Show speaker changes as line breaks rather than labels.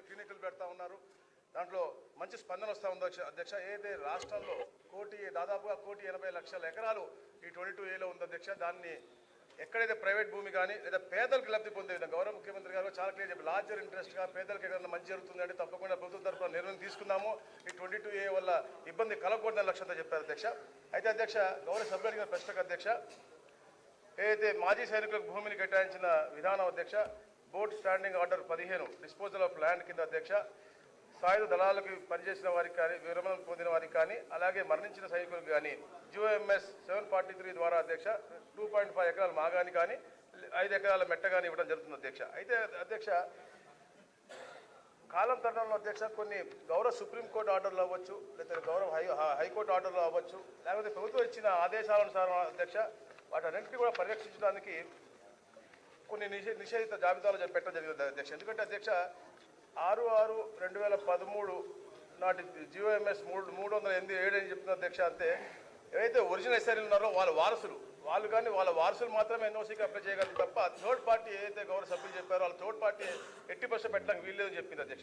క్లినిక్లు పెడతా ఉన్నారు. దాంట్లో మంచి స్పందన వస్తూ ఉంది అధ్యక్ష. ఏదైతే రాష్ట్రంలో దాదాపుగా 1,80,00,000 ఎకరాలు ఈ 22A ఉంది అధ్యక్ష. దాన్ని ఎక్కడైతే ప్రైవేట్ భూమి కానీ లేదా పేదలకు లబ్ధి పొందే విధంగా గౌరవ ముఖ్యమంత్రి గారు చాలా క్లియర్ చెప్పి లార్జర్ ఇంట్రెస్ట్గా పేదలకు ఎక్కడైనా మంచి జరుగుతుందంటే తప్పకుండా ప్రభుత్వం తరఫున నిర్ణయం తీసుకుందాము. ఈ 22A వల్ల ఇబ్బంది కలగకూడదని లక్ష్యంతో చెప్పారు అధ్యక్ష. అయితే అధ్యక్ష గౌరవ సభ్యులు అడిగిన ప్రశ్నకు అధ్యక్ష, ఏదైతే మాజీ సైనికులకు భూమిని కేటాయించిన విధానం అధ్యక్ష, board standing order 15 disposal of land కింద అధ్యక్ష, సాయుధ దళాలకు పనిచేసిన వారికి కానీ విరమణ పొందిన వారికి కానీ అలాగే మరణించిన సైనికులకు కానీ GOMS 743 ద్వారా అధ్యక్ష 2.5 ఎకరాల మాగాని కానీ 5 ఎకరాల మెట్ట కానీ ఇవ్వడం జరుగుతుంది అధ్యక్ష. అయితే అధ్యక్ష కాలం తరుణంలో అధ్యక్ష కొన్ని గౌరవ సుప్రీంకోర్టు ఆర్డర్లు అవ్వచ్చు, లేకపోతే గౌరవ హైకోర్టు ఆర్డర్లు అవ్వచ్చు, లేకపోతే ప్రభుత్వం ఇచ్చిన ఆదేశాలనుసారం అధ్యక్ష వాటన్నింటినీ కూడా పరిరక్షించడానికి కొన్ని నిషేధిత జాబితాలు పెట్టడం జరిగింది అధ్యక్ష. ఎందుకంటే అధ్యక్ష 6/6/2013 నాటి GOMS 387 అని చెప్తున్న అధ్యక్ష. అంతే ఏవైతే ఒరిజినల్ ఎస్ఆర్లు ఉన్నారో వాళ్ళు కానీ వాళ్ళ వారసులు మాత్రమే NOCకి అప్లై చేయగలరు తప్ప థర్డ్ పార్టీ ఏదైతే గౌరవ సభ్యులు చెప్పారో వాళ్ళ థర్డ్ పార్టీ 80% పెట్టడానికి వీల్లేదని చెప్పింది అధ్యక్ష.